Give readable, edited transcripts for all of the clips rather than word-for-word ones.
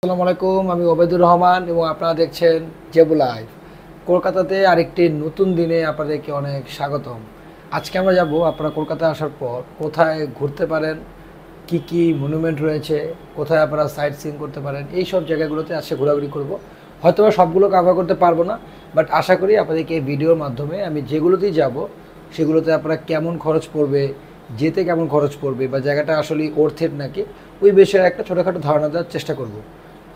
আসসালামু আলাইকুম, আমি ওবেদুর রহমান এবং আপনারা দেখছেন জেবু লাইভ। কলকাতাতে আরেকটি নতুন দিনে আপনাদেরকে অনেক স্বাগতম। আজকে আমরা যাব, আপনারা কলকাতায় আসার পর কোথায় ঘুরতে পারেন, কি কি মনুমেন্ট রয়েছে, কোথায় আপনারা সাইট সিইং করতে পারেন, এই সব জায়গাগুলোতে আজকে ঘোরাঘুরি করব। হয়তো সবগুলো কভার করতে পারবো না, বাট আশা করি আপনাদেরকে এই ভিডিওর মাধ্যমে আমি যেগুলোতেই যাব সেগুলোতে আপনারা কেমন খরচ পড়বে, যেতে কেমন খরচ পড়বে, বা জায়গাটা আসলে ওর্থের নাকি, ওই বিষয়ে একটা ছোটোখাটো ধারণা দেওয়ার চেষ্টা করব।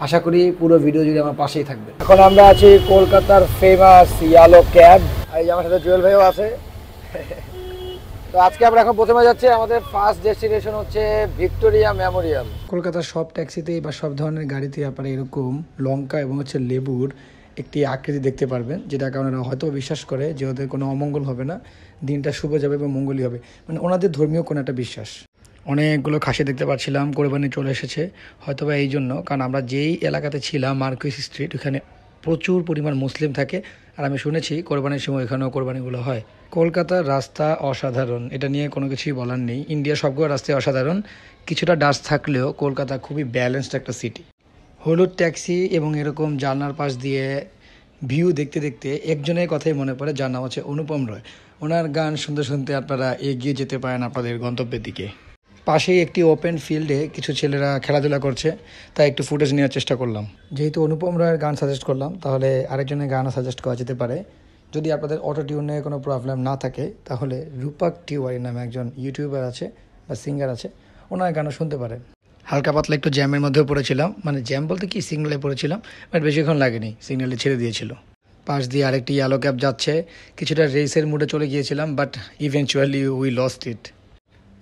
আশা করি পুরো ভিডিও জুড়ে আমার পাশেই থাকবে। এখন আমরা আছি কলকাতার ফেমাস ইয়ালো ক্যাব, আর আমার সাথে জুয়েল ভাইও আছে। তো আজকে আমরা এখন প্রথমে যাচ্ছি, আমাদের ফার্স্ট ডেস্টিনেশন হচ্ছে ভিক্টোরিয়া মেমোরিয়াল। কলকাতার সব ট্যাক্সিতেই বা সব ধরনের গাড়িতে আপনারা এরকম লঙ্কা এবং লেবুর একটি আকৃতি দেখতে পারবেন, যেটা কারণে হয়তো বিশ্বাস করে যে ওদের কোনো অমঙ্গল হবে না, দিনটা শুভ যাবে এবং মঙ্গলই হবে, মানে ওনাদের ধর্মীয় কোনো একটা বিশ্বাস। অনেকগুলো খাসি দেখতে পাচ্ছিলাম, কোরবানি চলে এসেছে, হয়তোবা এই জন্য, কারণ আমরা যেই এলাকাতে ছিলাম মার্কুইস স্ট্রিট, ওখানে প্রচুর পরিমাণ মুসলিম থাকে, আর আমি শুনেছি কোরবানির সময় এখানেও কোরবানিগুলো হয়। কলকাতার রাস্তা অসাধারণ, এটা নিয়ে কোনো কিছুই বলার নেই। ইন্ডিয়ার সবগুলো রাস্তায় অসাধারণ, কিছুটা ডাস্ট থাকলেও কলকাতা খুবই ব্যালেন্সড একটা সিটি। হলুদ ট্যাক্সি এবং এরকম জানলার পাশ দিয়ে ভিউ দেখতে দেখতে একজনের কথাই মনে পড়ে, যার নাম হচ্ছে অনুপম রয়। ওনার গান শুনতে শুনতে আপনারা এগিয়ে যেতে পারেন আপনাদের গন্তব্যের দিকে। পাশেই একটি ওপেন ফিল্ডে কিছু ছেলেরা খেলাধুলা করছে, তাই একটু ফুটেজ নেওয়ার চেষ্টা করলাম। যেহেতু অনুপম রায়ের গান সাজেস্ট করলাম, তাহলে আরেকজনের গানও সাজেস্ট করা যেতে পারে। যদি আপনাদের অটো টিউনে কোনো প্রবলেম না থাকে, তাহলে রূপক টিওয়ারি নামে একজন ইউটিউবার আছে বা সিঙ্গার আছে, ওনার গানও শুনতে পারেন। হালকা পাতলা একটু জ্যামের মধ্যেও পড়েছিলাম, মানে জ্যাম বলতে কি, সিগনালে পড়েছিলাম, বাট বেশিক্ষণ লাগেনি, সিগনালে ছেড়ে দিয়েছিল। পাশ দিয়ে আরেকটি ইয়েলো ক্যাব যাচ্ছে, কিছুটা রেসের মুডে চলে গিয়েছিলাম, but eventually we lost it.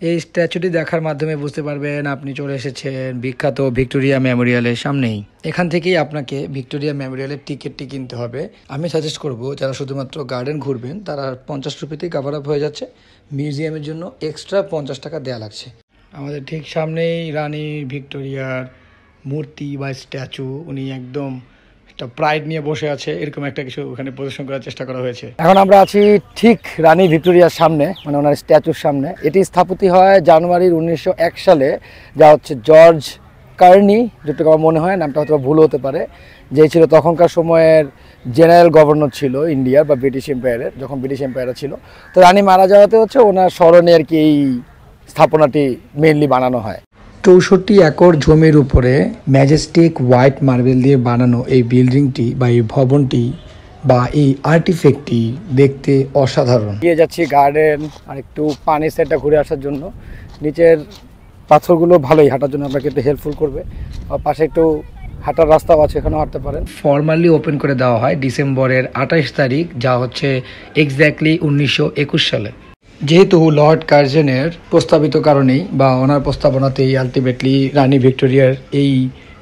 এই স্ট্যাচুটি দেখার মাধ্যমে বুঝতে পারবেন আপনি চলে এসেছেন বিখ্যাত ভিক্টোরিয়া মেমোরিয়ালের সামনেই। এখান থেকেই আপনাকে ভিক্টোরিয়া মেমোরিয়ালের টিকিটটি কিনতে হবে। আমি সাজেস্ট করব, যারা শুধুমাত্র গার্ডেন ঘুরবেন তারা 50 রুপিতেই কাভার আপ হয়ে যাচ্ছে, মিউজিয়ামের জন্য এক্সট্রা 50 টাকা দেওয়া লাগছে। আমাদের ঠিক সামনেই রানী ভিক্টোরিয়ার মূর্তি বা স্ট্যাচু, উনি একদম একটা প্রাইড নিয়ে বসে আছে, এরকম একটা কিছু ওখানে প্রদর্শন করার চেষ্টা করা হয়েছে। এখন আমরা আছি ঠিক রানী ভিক্টোরিয়ার সামনে, মানে ওনার স্ট্যাচুর সামনে। এটি স্থাপতি হয় জানুয়ারির 1901 সালে, যা হচ্ছে জর্জ কার্নি, যেটুকু আমার মনে হয়, নামটা হয়তো ভুল হতে পারে, যে ছিল তখনকার সময়ের জেনারেল গভর্নর ছিল ইন্ডিয়ার বা ব্রিটিশ এম্পায়ারের, যখন ব্রিটিশ এম্পায়ার ছিল। তো রানী মারা যাওয়াতে হচ্ছে ওনার স্মরণে আর কি এই স্থাপনাটি মেইনলি বানানো হয়। 64 একর জমির উপরে ম্যাজেস্টিক হোয়াইট মার্বেল দিয়ে বানানো এই বিল্ডিংটি বা এই ভবনটি বা এই আর্টিফ্যাক্টটি দেখতে অসাধারণ। গিয়ে যাচ্ছি গার্ডেন আর একটু পানি সেটটা ঘুরে আসার জন্য। নিচের পাথরগুলো ভালোই হাঁটার জন্য আপনাকে একটু হেল্পফুল করবে, আর পাশে একটু হাঁটার রাস্তাও আছে, এখানেও হাঁটতে পারেন। ফর্মালি ওপেন করে দেওয়া হয় ডিসেম্বরের 28 তারিখ, যা হচ্ছে এক্স্যাক্টলি 1921 সালে। যেহেতু লর্ড কার্জনের প্রস্তাবিত কারণেই বা ওনার প্রস্তাবনাতেই আলটিমেটলি রানী ভিক্টোরিয়ার এই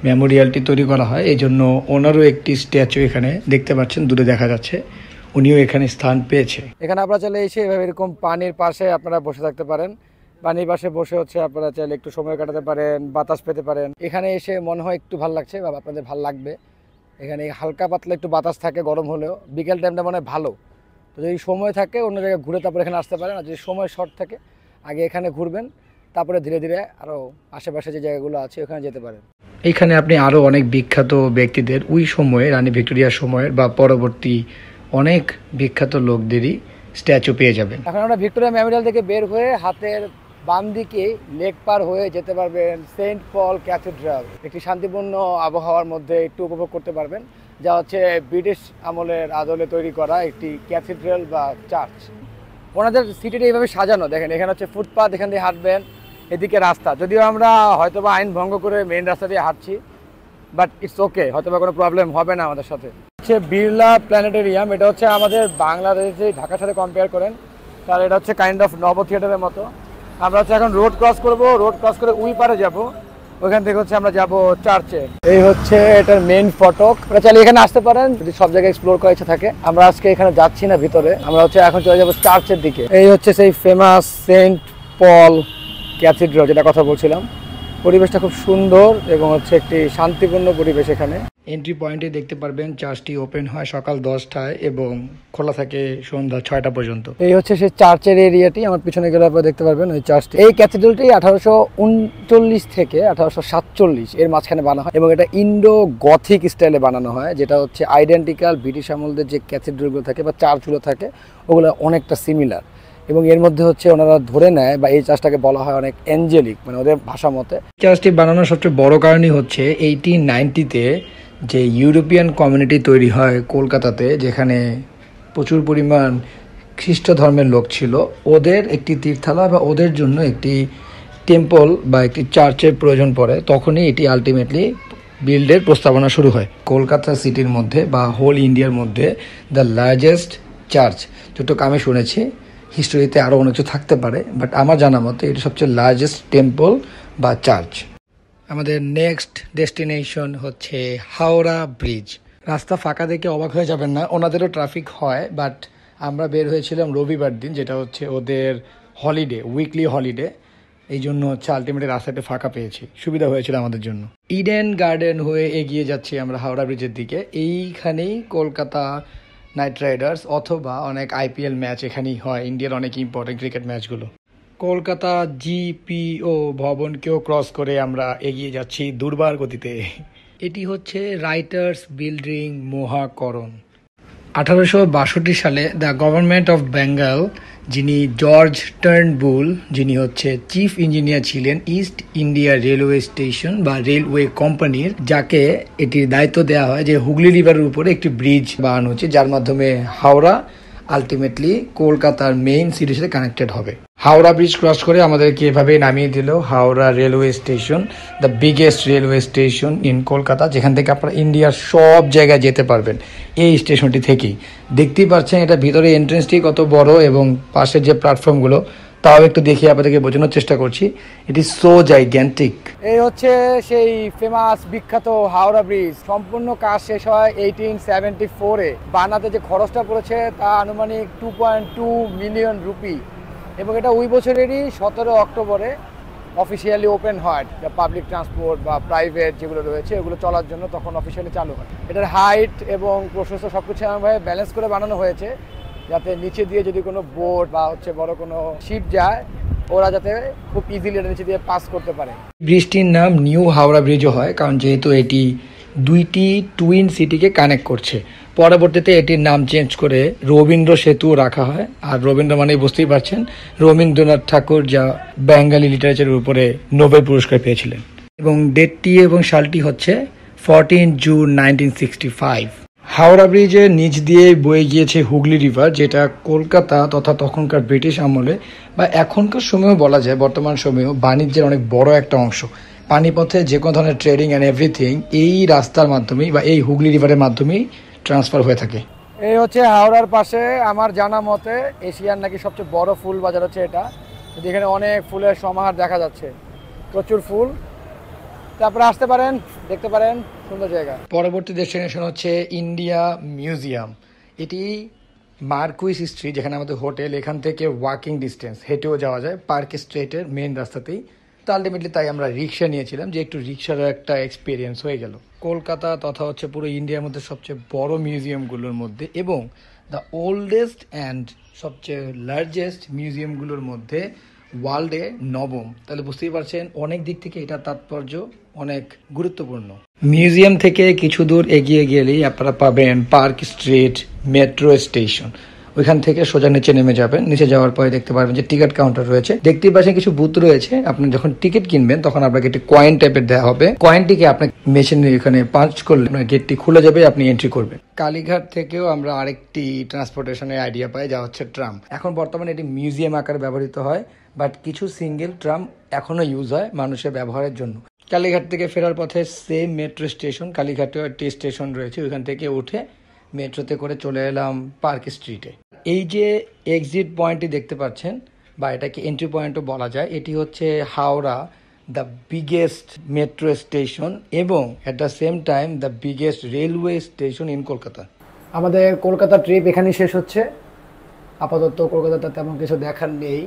মেমোরিয়ালটি তৈরি করা হয়, এই জন্য ওনারও একটি স্ট্যাচু এখানে দেখতে পাচ্ছেন, দূরে দেখা যাচ্ছে, উনিও এখানে স্থান পেয়েছে। এখানে আপনারা চাইলে এসে এভাবে এরকম পানির পাশে আপনারা বসে থাকতে পারেন। পানির পাশে বসে হচ্ছে আপনারা চাইলে একটু সময় কাটাতে পারেন, বাতাস পেতে পারেন। এখানে এসে মনে হয় একটু ভালো লাগছে বা আপনাদের ভালো লাগবে। এখানে হালকা পাতলা একটু বাতাস থাকে, গরম হলেও বিকেল টাইমটা মনে হয় ভালো। তো যদি সময় থাকে অন্য জায়গায় ঘুরে তারপরে এখানে আসতে পারেন, আর যদি সময় শর্ট থাকে আগে এখানে ঘুরবেন, তারপরে ধীরে ধীরে আরও আশেপাশে যে জায়গাগুলো আছে ওখানে যেতে পারেন। এইখানে আপনি আরও অনেক বিখ্যাত ব্যক্তিদের ওই সময়ে রানী ভিক্টোরিয়ার সময়ের বা পরবর্তী অনেক বিখ্যাত লোকদেরই স্ট্যাচু পেয়ে যাবেন। এখন আমরা ভিক্টোরিয়া মেমোরিয়াল থেকে বের হয়ে হাতের বাম দিকে লেক পার হয়ে যেতে পারবেন সেন্ট পল ক্যাথিড্রাল। একটি শান্তিপূর্ণ আবহাওয়ার মধ্যে একটু উপভোগ করতে পারবেন, যা হচ্ছে ব্রিটিশ আমলের আদলে তৈরি করা একটি ক্যাথিড্রাল বা চার্চ। ওনাদের সিটিটা এইভাবে সাজানো, দেখেন এখানে হচ্ছে ফুটপাথ, এখান দিয়ে হাঁটবেন, এদিকে রাস্তা। যদিও আমরা হয়তোবা আইন ভঙ্গ করে মেইন রাস্তা দিয়ে হাঁটছি, বাট ইটস ওকে, হয়তোবা কোনো প্রবলেম হবে না আমাদের সাথে। হচ্ছে বিড়লা প্ল্যানেটেরিয়াম, এটা হচ্ছে আমাদের বাংলাদেশে ঢাকার সাথে কম্পেয়ার করেন তাহলে এটা হচ্ছে কাইন্ড অফ নব থিয়েটারের মতো। আমরা হচ্ছে এখন রোড ক্রস করব, রোড ক্রস করে উই পারে যাব, ওইখান থেকে হচ্ছে আমরা যাব চার্চে। এই হচ্ছে এটার মেইন ফটক, আপনারা চাইলে এখানে আসতে পারেন যদি সব জায়গায় এক্সপ্লোর করার ইচ্ছা থাকে। আমরা আজকে এখানে যাচ্ছি না ভিতরে, আমরা হচ্ছে এখন চলে যাবো চার্চের দিকে। এই হচ্ছে সেই ফেমাস সেন্ট পল ক্যাথিড্রাল যেটা কথা বলছিলাম। পরিবেশটা খুব সুন্দর এবং হচ্ছে একটি শান্তিপূর্ণ পরিবেশ এখানে। এন্ট্রি পয়েন্টে দেখতে পারবেন চার্চটি ওপেন হয় সকাল 10টায় এবং খোলা থাকে সন্ধ্যা 6টা পর্যন্ত। এই হচ্ছে সেই চার্চের এরিয়াটি, আমার পিছনে গেলে আপনারা দেখতে পারবেন ওই চার্চটি। এই ক্যাথিড্রালটি 1839 থেকে 1847 এর মাঝখানে বানানো হয় এবং এটা ইন্ডো গথিক স্টাইলে বানানো হয়, যেটা হচ্ছে আইডেন্টিক্যাল ব্রিটিশ আমলদের যে ক্যাথিড্রালগুলো থাকে বা চার্চগুলো থাকে ওগুলো অনেকটা সিমিলার। এবং এর মধ্যে হচ্ছে ওনারা ধরে নেয় বা এই চার্চটাকে বলা হয় অনেক অ্যাঞ্জেলিক, মানে ওদের ভাষা মতে। চার্চটি বানানোর সবচেয়ে বড় কারণই হচ্ছে 1890-তে যে ইউরোপিয়ান কমিউনিটি তৈরি হয় কলকাতাতে, যেখানে প্রচুর পরিমাণ খ্রিস্ট ধর্মের লোক ছিল, ওদের একটি তীর্থালয় বা ওদের জন্য একটি টেম্পল বা একটি চার্চের প্রয়োজন পড়ে। তখনই এটি আলটিমেটলি বিল্ডের প্রস্তাবনা শুরু হয়। কলকাতা সিটির মধ্যে বা হোল ইন্ডিয়ার মধ্যে দ্য লার্জেস্ট চার্চ, যতটুকু আমি শুনেছি, হিস্টোরিতে আরও অনেক কিছু থাকতে পারে, বাট আমার জানা মতে এটি সবচেয়ে লার্জেস্ট টেম্পল বা চার্চ। আমাদের নেক্সট ডেস্টিনেশন হচ্ছে হাওড়া ব্রিজ। রাস্তা ফাঁকা দেখে অবাক হয়ে যাবেন না, ওনাদেরও ট্রাফিক হয়, বাট আমরা বের হয়েছিলাম রবিবার দিন, যেটা হচ্ছে ওদের হলিডে, উইকলি হলিডে। এই জন্য হচ্ছে আলটিমেটলি রাস্তাটা ফাঁকা পেয়েছি, সুবিধা হয়েছিল আমাদের জন্য। ইডেন গার্ডেন হয়ে এগিয়ে যাচ্ছি আমরা হাওড়া ব্রিজের দিকে। এইখানেই কলকাতা নাইট রাইডার্স অথবা অনেক আইপিএল ম্যাচ এখানেই হয়, ইন্ডিয়ার অনেক ইম্পর্টেন্ট ক্রিকেট ম্যাচগুলো। কলকাতা জিপিও ভবনকেও ক্রস করে আমরা এগিয়ে যাচ্ছি দুর্বার গতিতে। এটি হচ্ছে রাইটার্স বিল্ডিং মহাকরণ। 1862 সালে দ্য গভর্নমেন্ট অফ বেঙ্গল, যিনি জর্জ টার্নবুল, যিনি হচ্ছে চিফ ইঞ্জিনিয়ার ছিলেন ইস্ট ইন্ডিয়া রেলওয়ে স্টেশন বা রেলওয়ে কোম্পানির, যাকে এটির দায়িত্ব দেওয়া হয় যে হুগলি রিভারের উপরে একটি ব্রিজ বানানো হচ্ছে, যার মাধ্যমে হাওড়া আলটিমেটলি কলকাতার মেইন সিটির সাথে কানেক্টেড হবে। হাওড়া ব্রিজ ক্রস করে আমাদেরকে এভাবে নামিয়ে দিল Howrah railway station, the biggest railway station in Kolkata, যেখান থেকে আপনারা ইন্ডিয়ার সব জায়গায় যেতে পারবেন এই স্টেশনটি থেকেই। দেখতেই পাচ্ছেন এটা ভিতরে এন্ট্রেন্সটি কত বড় এবং পাশের যে প্ল্যাটফর্মগুলো তাও একটু দেখিয়ে আপনাদেরকে বোঝানোর চেষ্টা করছি। It is so gigantic. এই হচ্ছে সেই ফেমাস বিখ্যাত হাওড়া ব্রিজ। সম্পূর্ণ কাজ শেষ হয় 1874-এ। বানাতে যে খরচটা পড়েছে তা আনুমানিক 2.2 মিলিয়ন রুপি এবং এটা ওই বছরেরই 17 অক্টোবরে অফিসিয়ালি ওপেন হয়। পাবলিক ট্রান্সপোর্ট বা প্রাইভেট যেগুলো রয়েছে ওগুলো চলার জন্য তখন অফিসিয়ালি চালু হয়। এটার হাইট এবং প্রশস্ত সব কিছু এমনভাবে ব্যালেন্স করে বানানো হয়েছে যাতে নিচে দিয়ে যদি কোনো বোট বা হচ্ছে বড় কোনো শিপ যায় ওরা যাতে খুব ইজিলি এটা নিচে দিয়ে পাস করতে পারে। ব্রিজটির নাম নিউ হাওড়া ব্রিজও হয়, কারণ যেহেতু এটি দুইটি টুইন সিটিকে কানেক্ট করছে। পরবর্তীতে এটির নাম চেঞ্জ করে রবীন্দ্র সেতু রাখা হয়। আর রবীন্দ্র মানে বুঝতেই পারছেন রবীন্দ্রনাথ ঠাকুর, যা বেঙ্গলি লিটারেচারের উপরে নোবেল পুরস্কার পেয়েছিলেন। এবং ডেটটি এবং সালটি হচ্ছে 14 জুন 1965। হাওড়া ব্রিজের নিচ দিয়ে বয়ে গিয়েছে হুগলি রিভার, যেটা কলকাতা তথা তখনকার ব্রিটিশ আমলে বা এখনকার সময়েও বলা যায় বর্তমান সময়েও বাণিজ্যের অনেক বড় একটা অংশ। পানিপথে যে কোনো ধরনের ট্রেডিং অ্যান্ড এভরিথিং এই রাস্তার মাধ্যমেই বা এই হুগলি রিভারের মাধ্যমেই ট্রান্সফার হয়ে থাকে। এই হচ্ছে হাওড়ার পাশে আমার জানা মতে এশিয়ার নাকি সবচেয়ে বড় ফুল বাজার হচ্ছে এটা, যেখানে অনেক ফুলের সমাহার দেখা যাচ্ছে, প্রচুর ফুল। তারপরে আসতে পারেন, দেখতে পারেন, সুন্দর জায়গা। পরবর্তী ডেস্টিনেশন হচ্ছে ইন্ডিয়া মিউজিয়াম। এটি মার্কুইস স্ট্রিট, যেখানে আমাদের হোটেল, এখান থেকে ওয়াকিং ডিস্টেন্স, হেঁটেও যাওয়া যায় পার্ক স্ট্রিটের মেন রাস্তাতেই। তো আলটিমেটলি তাই আমরা রিক্সা নিয়েছিলাম, যে একটু রিক্সারও একটা এক্সপিরিয়েন্স হয়ে গেল। কলকাতা তথা হচ্ছে পুরো ইন্ডিয়ার মধ্যে সবচেয়ে বড় মিউজিয়ামগুলোর মধ্যে এবং দ্য ওল্ডেস্ট অ্যান্ড সবচেয়ে লার্জেস্ট মিউজিয়ামগুলোর মধ্যে ওয়ার্ল্ডে নবম। তাহলে বুঝতেই পারছেন অনেক দিক থেকে এটা তাৎপর্য অনেক গুরুত্বপূর্ণ। মিউজিয়াম থেকে কিছু দূর এগিয়ে গেলেই আপনারা পাবেন পার্ক স্ট্রিট মেট্রো স্টেশন। ওইখান থেকে সোজা নিচে নেমে যাবেন, নিচে যাওয়ার পরে দেখতে পারবেন যে টিকিট কাউন্টার রয়েছে। দেখতেই পাচ্ছেন কিছু বুথ রয়েছে। আপনি যখন টিকিট কিনবেন তখন আপনাকে একটি কয়েন টাইপের দেওয়া হবে। কয়েনটিকে আপনার মেশিনের এখানে পাঞ্চ করলে আপনার গেটটি খুলে যাবে, আপনি এন্ট্রি করবেন। কালীঘাট থেকেও আমরা আরেকটি ট্রান্সপোর্টেশনের আইডিয়া পাই, যা হচ্ছে ট্রাম। এখন বর্তমানে এটি মিউজিয়াম আকারে ব্যবহৃত হয়, বাট কিছু সিঙ্গেল ট্রাম এখনো ইউজ হয় মানুষের ব্যবহারের জন্য। কালীঘাট থেকে ফেরার পথে সেম মেট্রো স্টেশন, কালীঘাটেও একটি স্টেশন রয়েছে, ওইখান থেকে উঠে মেট্রোতে করে চলে এলাম পার্ক স্ট্রিটে। এই যে এক্সিট পয়েন্টটি দেখতে পাচ্ছেন বা এটাকে এন্ট্রি পয়েন্টও বলা যায়, এটি হচ্ছে Howrah the biggest metro station এবং at the same time the biggest railway station in Kolkata. আমাদের কলকাতা ট্রিপ এখানেই শেষ হচ্ছে। আপাতত কলকাতাতে তেমন কিছু দেখার নেই,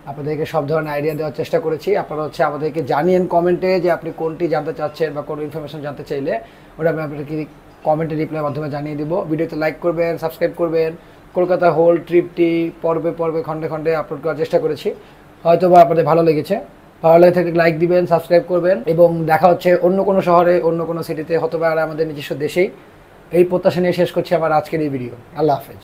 আপনাদেরকে সব ধরনের আইডিয়া দেওয়ার চেষ্টা করেছি। আপনারা হচ্ছে আমাদেরকে জানিয়েন কমেন্টে যে আপনি কোনটি জানতে চাচ্ছেন বা কোনো ইনফরমেশন জানতে চাইলে ওটা আমি আপনাদেরকে কমেন্টে রিপ্লাইয়ের মাধ্যমে জানিয়ে দিব। ভিডিওতে লাইক করবেন, সাবস্ক্রাইব করবেন। কলকাতা হোল ট্রিপটি পর্বে পর্বে খণ্ডে খণ্ডে আপলোড করার চেষ্টা করেছি, হয়তো বা আপনাদের ভালো লেগেছে। ভালো লাগে থাকলে লাইক দিবেন, সাবস্ক্রাইব করবেন এবং দেখা হচ্ছে অন্য কোনো শহরে, অন্য কোনো সিটিতে, হয়তো বা আমাদের নিজস্ব দেশেই। এই প্রত্যাশা নিয়ে শেষ করছি আমার আজকের এই ভিডিও। আল্লাহ হাফেজ।